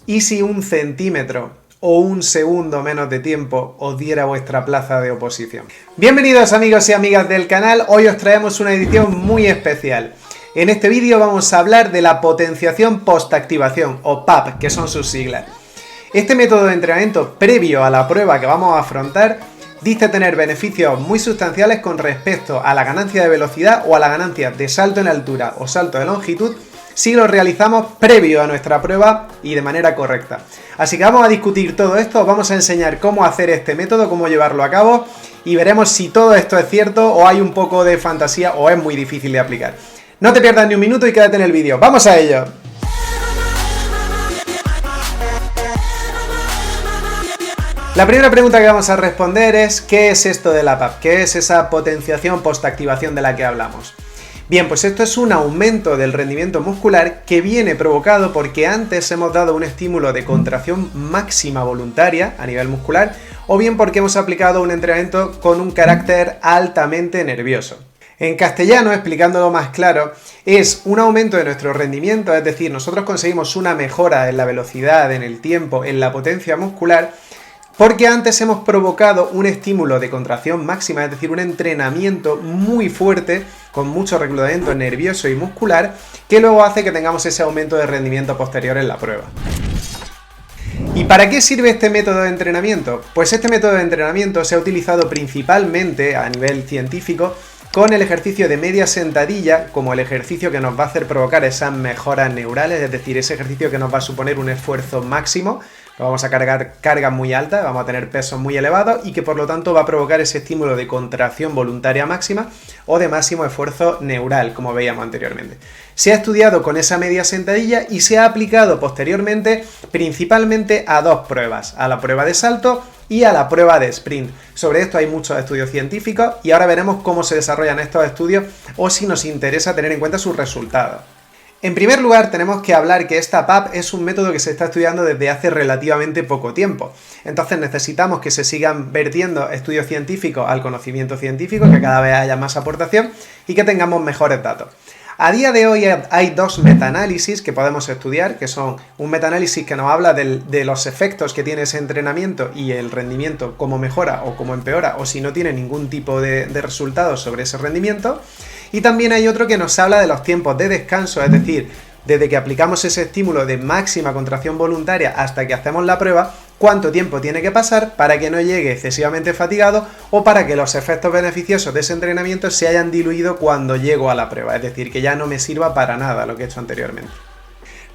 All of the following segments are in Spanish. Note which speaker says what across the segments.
Speaker 1: ¿Y si 1 centímetro o 1 segundo menos de tiempo os diera vuestra plaza de oposición? Bienvenidos amigos y amigas del canal, hoy os traemos una edición muy especial. En este vídeo vamos a hablar de la potenciación postactivación, o PAP, que son sus siglas. Este método de entrenamiento previo a la prueba que vamos a afrontar dice tener beneficios muy sustanciales con respecto a la ganancia de velocidad o a la ganancia de salto en altura o salto de longitud si lo realizamos previo a nuestra prueba y de manera correcta. Así que vamos a discutir todo esto, vamos a enseñar cómo hacer este método, cómo llevarlo a cabo y veremos si todo esto es cierto o hay un poco de fantasía o es muy difícil de aplicar. No te pierdas ni un minuto y quédate en el vídeo. ¡Vamos a ello! La primera pregunta que vamos a responder es ¿qué es esto de la PAP? ¿Qué es esa potenciación postactivación de la que hablamos? Bien, pues esto es un aumento del rendimiento muscular que viene provocado porque antes hemos dado un estímulo de contracción máxima voluntaria a nivel muscular o bien porque hemos aplicado un entrenamiento con un carácter altamente nervioso. En castellano, explicándolo más claro, es un aumento de nuestro rendimiento, es decir, nosotros conseguimos una mejora en la velocidad, en el tiempo, en la potencia muscular, porque antes hemos provocado un estímulo de contracción máxima, es decir, un entrenamiento muy fuerte, con mucho reclutamiento nervioso y muscular, que luego hace que tengamos ese aumento de rendimiento posterior en la prueba. ¿Y para qué sirve este método de entrenamiento? Pues este método de entrenamiento se ha utilizado principalmente a nivel científico con el ejercicio de media sentadilla como el ejercicio que nos va a hacer provocar esas mejoras neurales, es decir, ese ejercicio que nos va a suponer un esfuerzo máximo, vamos a cargar cargas muy altas, vamos a tener pesos muy elevados y que por lo tanto va a provocar ese estímulo de contracción voluntaria máxima o de máximo esfuerzo neural, como veíamos anteriormente. Se ha estudiado con esa media sentadilla y se ha aplicado posteriormente principalmente a dos pruebas, a la prueba de salto y a la prueba de sprint. Sobre esto hay muchos estudios científicos y ahora veremos cómo se desarrollan estos estudios o si nos interesa tener en cuenta sus resultados. En primer lugar, tenemos que hablar que esta PAP es un método que se está estudiando desde hace relativamente poco tiempo. Entonces necesitamos que se sigan vertiendo estudios científicos al conocimiento científico, que cada vez haya más aportación y que tengamos mejores datos. A día de hoy hay dos metaanálisis que podemos estudiar, que son un metaanálisis que nos habla de los efectos que tiene ese entrenamiento y el rendimiento, cómo mejora o cómo empeora, o si no tiene ningún tipo de resultados sobre ese rendimiento. Y también hay otro que nos habla de los tiempos de descanso, es decir, desde que aplicamos ese estímulo de máxima contracción voluntaria hasta que hacemos la prueba, cuánto tiempo tiene que pasar para que no llegue excesivamente fatigado o para que los efectos beneficiosos de ese entrenamiento se hayan diluido cuando llego a la prueba, es decir, que ya no me sirva para nada lo que he hecho anteriormente.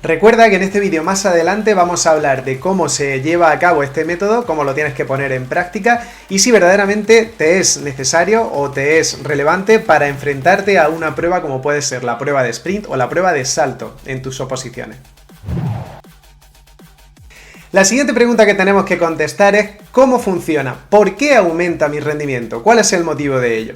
Speaker 1: Recuerda que en este vídeo más adelante vamos a hablar de cómo se lleva a cabo este método, cómo lo tienes que poner en práctica y si verdaderamente te es necesario o te es relevante para enfrentarte a una prueba como puede ser la prueba de sprint o la prueba de salto en tus oposiciones. La siguiente pregunta que tenemos que contestar es ¿cómo funciona? ¿Por qué aumenta mi rendimiento? ¿Cuál es el motivo de ello?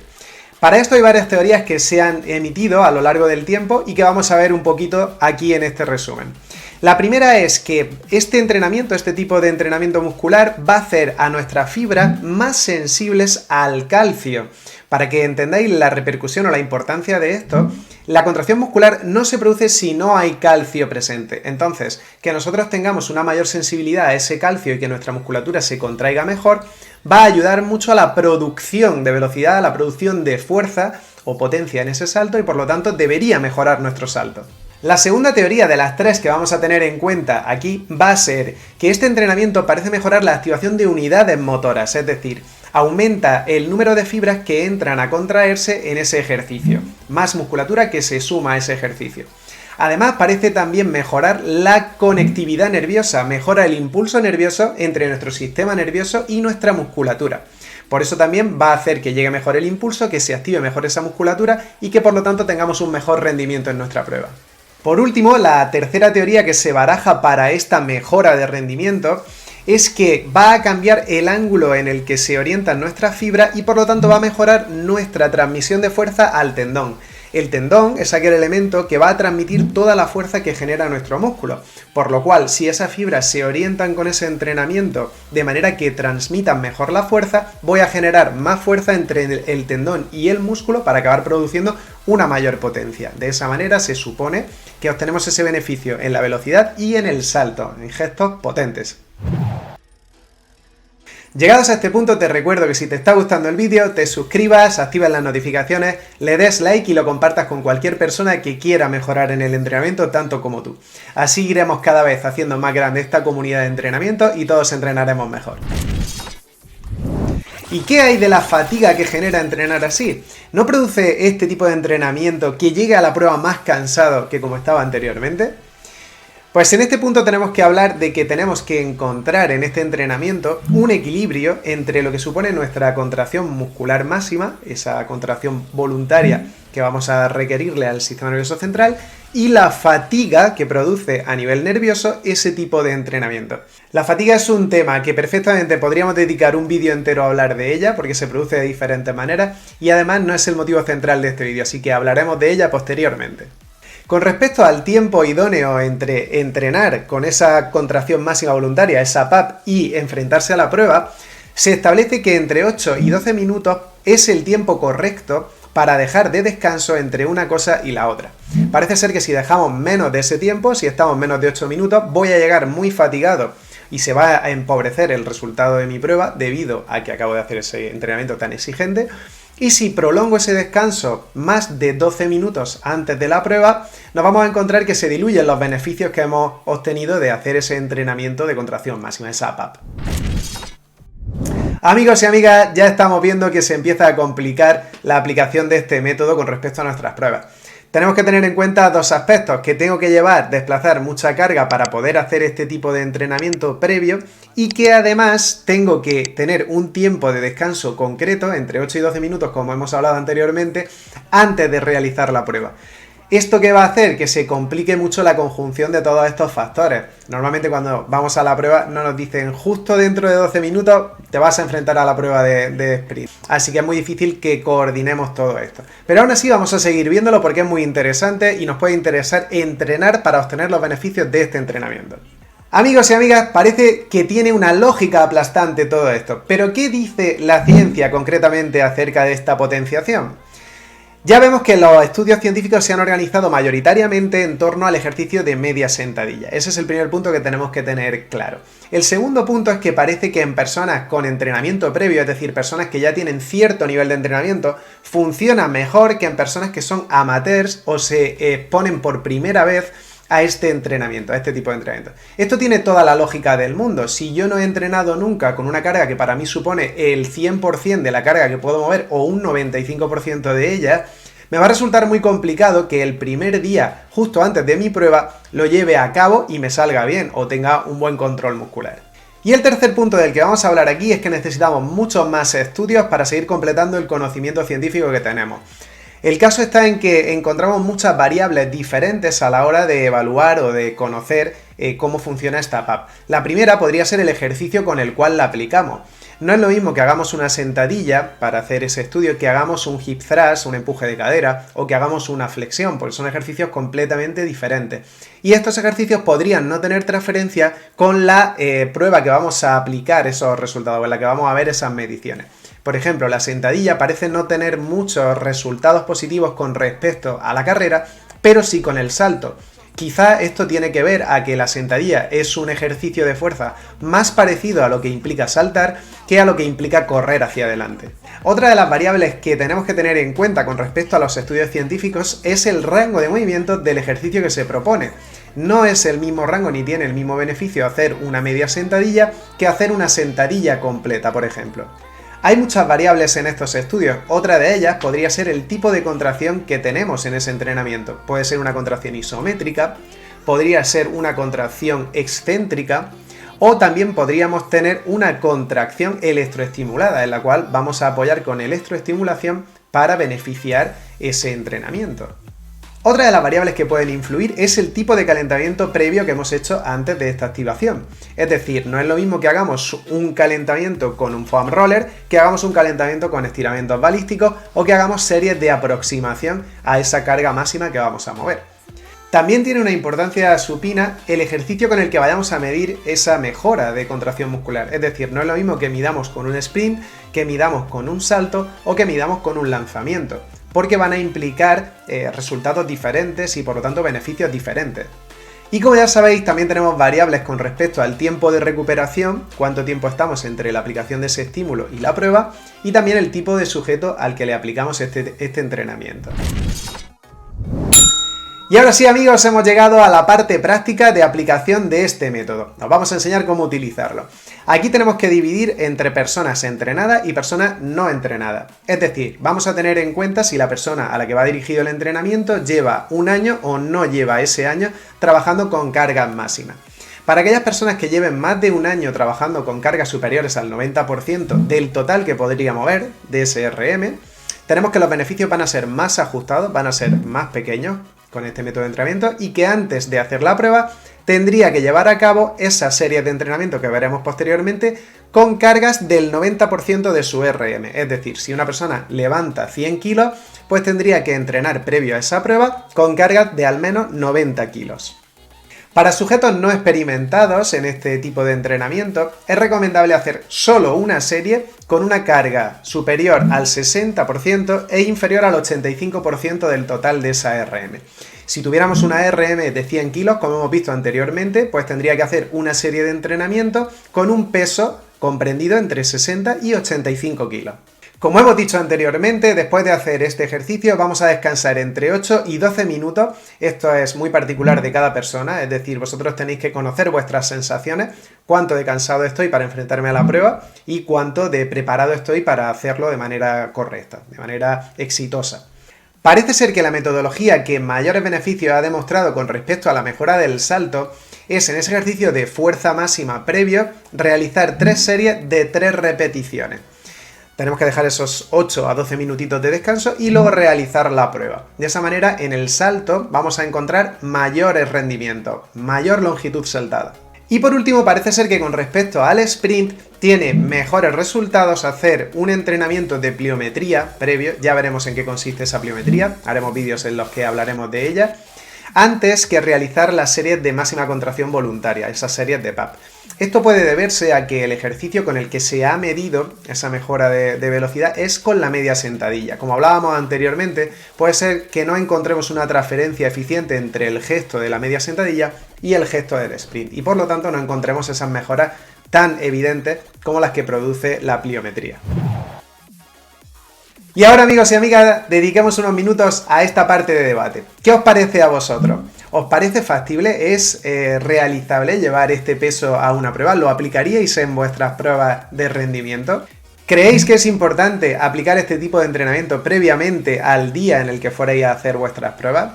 Speaker 1: Para esto hay varias teorías que se han emitido a lo largo del tiempo y que vamos a ver un poquito aquí en este resumen. La primera es que este entrenamiento, este tipo de entrenamiento muscular va a hacer a nuestras fibras más sensibles al calcio. Para que entendáis la repercusión o la importancia de esto, la contracción muscular no se produce si no hay calcio presente. Entonces, que nosotros tengamos una mayor sensibilidad a ese calcio y que nuestra musculatura se contraiga mejor, va a ayudar mucho a la producción de velocidad, a la producción de fuerza o potencia en ese salto y por lo tanto debería mejorar nuestro salto. La segunda teoría de las tres que vamos a tener en cuenta aquí va a ser que este entrenamiento parece mejorar la activación de unidades motoras, es decir, aumenta el número de fibras que entran a contraerse en ese ejercicio, más musculatura que se suma a ese ejercicio. Además, parece también mejorar la conectividad nerviosa, mejora el impulso nervioso entre nuestro sistema nervioso y nuestra musculatura. Por eso también va a hacer que llegue mejor el impulso, que se active mejor esa musculatura y que por lo tanto tengamos un mejor rendimiento en nuestra prueba. Por último, la tercera teoría que se baraja para esta mejora de rendimiento es que va a cambiar el ángulo en el que se orientan nuestras fibras y por lo tanto va a mejorar nuestra transmisión de fuerza al tendón. El tendón es aquel elemento que va a transmitir toda la fuerza que genera nuestro músculo, por lo cual si esas fibras se orientan con ese entrenamiento de manera que transmitan mejor la fuerza, voy a generar más fuerza entre el tendón y el músculo para acabar produciendo una mayor potencia. De esa manera se supone que obtenemos ese beneficio en la velocidad y en el salto, en gestos potentes. Llegados a este punto te recuerdo que si te está gustando el vídeo te suscribas, activas las notificaciones, le des like y lo compartas con cualquier persona que quiera mejorar en el entrenamiento tanto como tú. Así iremos cada vez haciendo más grande esta comunidad de entrenamiento y todos entrenaremos mejor. ¿Y qué hay de la fatiga que genera entrenar así? ¿No produce este tipo de entrenamiento que llegue a la prueba más cansado que como estaba anteriormente? Pues en este punto tenemos que hablar de que tenemos que encontrar en este entrenamiento un equilibrio entre lo que supone nuestra contracción muscular máxima, esa contracción voluntaria que vamos a requerirle al sistema nervioso central, y la fatiga que produce a nivel nervioso ese tipo de entrenamiento. La fatiga es un tema que perfectamente podríamos dedicar un vídeo entero a hablar de ella, porque se produce de diferentes maneras, y además no es el motivo central de este vídeo, así que hablaremos de ella posteriormente. Con respecto al tiempo idóneo entre entrenar con esa contracción máxima voluntaria, esa PAP, y enfrentarse a la prueba, se establece que entre 8 y 12 minutos es el tiempo correcto para dejar de descanso entre una cosa y la otra. Parece ser que si dejamos menos de ese tiempo, si estamos menos de 8 minutos, voy a llegar muy fatigado y se va a empobrecer el resultado de mi prueba debido a que acabo de hacer ese entrenamiento tan exigente. Y si prolongo ese descanso más de 12 minutos antes de la prueba, nos vamos a encontrar que se diluyen los beneficios que hemos obtenido de hacer ese entrenamiento de contracción máxima, esa PAP. Amigos y amigas, ya estamos viendo que se empieza a complicar la aplicación de este método con respecto a nuestras pruebas. Tenemos que tener en cuenta dos aspectos, que tengo que desplazar mucha carga para poder hacer este tipo de entrenamiento previo y que además tengo que tener un tiempo de descanso concreto, entre 8 y 12 minutos, como hemos hablado anteriormente, antes de realizar la prueba. ¿Esto qué va a hacer? Que se complique mucho la conjunción de todos estos factores. Normalmente cuando vamos a la prueba no nos dicen justo dentro de 12 minutos te vas a enfrentar a la prueba de sprint. Así que es muy difícil que coordinemos todo esto. Pero aún así vamos a seguir viéndolo porque es muy interesante y nos puede interesar entrenar para obtener los beneficios de este entrenamiento. Amigos y amigas, parece que tiene una lógica aplastante todo esto. Pero ¿qué dice la ciencia concretamente acerca de esta potenciación? Ya vemos que los estudios científicos se han organizado mayoritariamente en torno al ejercicio de media sentadilla. Ese es el primer punto que tenemos que tener claro. El segundo punto es que parece que en personas con entrenamiento previo, es decir, personas que ya tienen cierto nivel de entrenamiento, funciona mejor que en personas que son amateurs o se exponen por primera vez a este entrenamiento, a este tipo de entrenamiento. Esto tiene toda la lógica del mundo. Si yo no he entrenado nunca con una carga que para mí supone el 100% de la carga que puedo mover o un 95% de ella, me va a resultar muy complicado que el primer día, justo antes de mi prueba, lo lleve a cabo y me salga bien o tenga un buen control muscular. Y el tercer punto del que vamos a hablar aquí es que necesitamos muchos más estudios para seguir completando el conocimiento científico que tenemos. El caso está en que encontramos muchas variables diferentes a la hora de evaluar o de conocer cómo funciona esta PAP. La primera podría ser el ejercicio con el cual la aplicamos. No es lo mismo que hagamos una sentadilla para hacer ese estudio que hagamos un hip thrust, un empuje de cadera, o que hagamos una flexión, porque son ejercicios completamente diferentes. Y estos ejercicios podrían no tener transferencia con la prueba que vamos a aplicar esos resultados, en la que vamos a ver esas mediciones. Por ejemplo, la sentadilla parece no tener muchos resultados positivos con respecto a la carrera, pero sí con el salto. Quizá esto tiene que ver a que la sentadilla es un ejercicio de fuerza más parecido a lo que implica saltar que a lo que implica correr hacia adelante. Otra de las variables que tenemos que tener en cuenta con respecto a los estudios científicos es el rango de movimiento del ejercicio que se propone. No es el mismo rango ni tiene el mismo beneficio hacer una media sentadilla que hacer una sentadilla completa, por ejemplo. Hay muchas variables en estos estudios, otra de ellas podría ser el tipo de contracción que tenemos en ese entrenamiento. Puede ser una contracción isométrica, podría ser una contracción excéntrica o también podríamos tener una contracción electroestimulada en la cual vamos a apoyar con electroestimulación para beneficiar ese entrenamiento. Otra de las variables que pueden influir es el tipo de calentamiento previo que hemos hecho antes de esta activación. Es decir, no es lo mismo que hagamos un calentamiento con un foam roller, que hagamos un calentamiento con estiramientos balísticos o que hagamos series de aproximación a esa carga máxima que vamos a mover. También tiene una importancia supina el ejercicio con el que vayamos a medir esa mejora de contracción muscular. Es decir, no es lo mismo que midamos con un sprint, que midamos con un salto o que midamos con un lanzamiento, porque van a implicar resultados diferentes y por lo tanto beneficios diferentes. Y como ya sabéis, también tenemos variables con respecto al tiempo de recuperación, cuánto tiempo estamos entre la aplicación de ese estímulo y la prueba, y también el tipo de sujeto al que le aplicamos este entrenamiento. Y ahora sí, amigos, hemos llegado a la parte práctica de aplicación de este método. Os vamos a enseñar cómo utilizarlo. Aquí tenemos que dividir entre personas entrenadas y personas no entrenadas. Es decir, vamos a tener en cuenta si la persona a la que va dirigido el entrenamiento lleva un año o no lleva ese año trabajando con cargas máximas. Para aquellas personas que lleven más de un año trabajando con cargas superiores al 90% del total que podría mover de ese RM, tenemos que los beneficios van a ser más ajustados, van a ser más pequeños con este método de entrenamiento y que antes de hacer la prueba tendría que llevar a cabo esa serie de entrenamiento que veremos posteriormente con cargas del 90% de su RM. Es decir, si una persona levanta 100 kilos, pues tendría que entrenar previo a esa prueba con cargas de al menos 90 kilos. Para sujetos no experimentados en este tipo de entrenamiento, es recomendable hacer solo una serie con una carga superior al 60% e inferior al 85% del total de esa RM. Si tuviéramos una RM de 100 kilos, como hemos visto anteriormente, pues tendría que hacer una serie de entrenamiento con un peso comprendido entre 60 y 85 kilos. Como hemos dicho anteriormente, después de hacer este ejercicio vamos a descansar entre 8 y 12 minutos. Esto es muy particular de cada persona, es decir, vosotros tenéis que conocer vuestras sensaciones, cuánto de cansado estoy para enfrentarme a la prueba y cuánto de preparado estoy para hacerlo de manera correcta, de manera exitosa. Parece ser que la metodología que mayores beneficios ha demostrado con respecto a la mejora del salto es en ese ejercicio de fuerza máxima previo realizar 3 series de 3 repeticiones. Tenemos que dejar esos 8 a 12 minutitos de descanso y luego realizar la prueba. De esa manera, en el salto vamos a encontrar mayores rendimientos, mayor longitud saltada. Y por último, parece ser que con respecto al sprint, tiene mejores resultados hacer un entrenamiento de pliometría previo, ya veremos en qué consiste esa pliometría, haremos vídeos en los que hablaremos de ella, antes que realizar las series de máxima contracción voluntaria, esas series de PAP. Esto puede deberse a que el ejercicio con el que se ha medido esa mejora de velocidad es con la media sentadilla. Como hablábamos anteriormente, puede ser que no encontremos una transferencia eficiente entre el gesto de la media sentadilla y el gesto del sprint, y por lo tanto no encontremos esas mejoras tan evidentes como las que produce la pliometría. Y ahora, amigos y amigas, dediquemos unos minutos a esta parte de debate. ¿Qué os parece a vosotros? ¿Os parece factible? ¿Es realizable llevar este peso a una prueba? ¿Lo aplicaríais en vuestras pruebas de rendimiento? ¿Creéis que es importante aplicar este tipo de entrenamiento previamente al día en el que fuerais a hacer vuestras pruebas?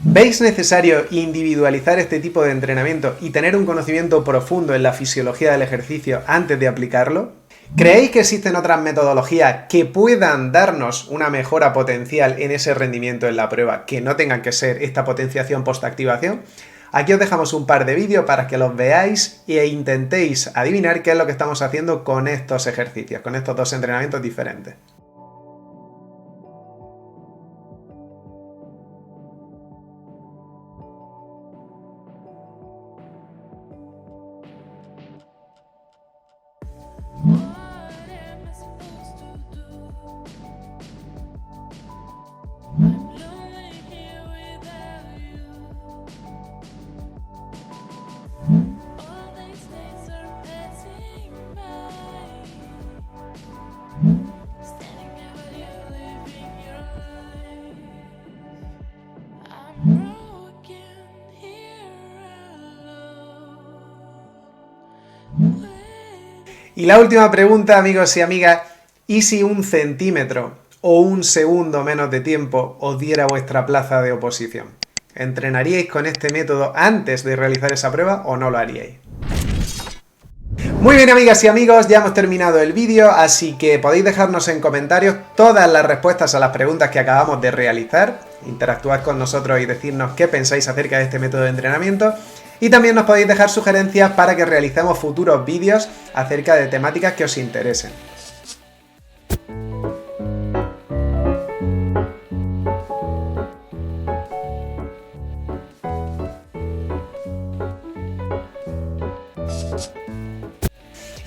Speaker 1: ¿Veis necesario individualizar este tipo de entrenamiento y tener un conocimiento profundo en la fisiología del ejercicio antes de aplicarlo? ¿Creéis que existen otras metodologías que puedan darnos una mejora potencial en ese rendimiento en la prueba que no tengan que ser esta potenciación postactivación? Aquí os dejamos un par de vídeos para que los veáis e intentéis adivinar qué es lo que estamos haciendo con estos ejercicios, con estos dos entrenamientos diferentes. Y la última pregunta, amigos y amigas, ¿y si 1 centímetro o 1 segundo menos de tiempo os diera vuestra plaza de oposición? ¿Entrenaríais con este método antes de realizar esa prueba o no lo haríais? Muy bien, amigas y amigos, ya hemos terminado el vídeo, así que podéis dejarnos en comentarios todas las respuestas a las preguntas que acabamos de realizar. interactuar con nosotros y decirnos qué pensáis acerca de este método de entrenamiento. Y también nos podéis dejar sugerencias para que realicemos futuros vídeos acerca de temáticas que os interesen.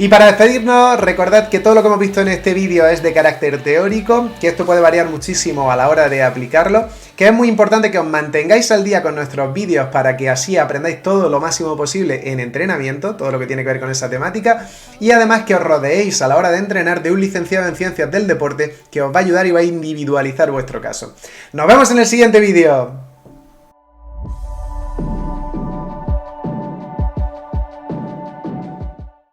Speaker 1: Y para despedirnos, recordad que todo lo que hemos visto en este vídeo es de carácter teórico, que esto puede variar muchísimo a la hora de aplicarlo, que es muy importante que os mantengáis al día con nuestros vídeos para que así aprendáis todo lo máximo posible en entrenamiento, todo lo que tiene que ver con esa temática, y además que os rodeéis a la hora de entrenar de un licenciado en Ciencias del Deporte que os va a ayudar y va a individualizar vuestro caso. ¡Nos vemos en el siguiente vídeo!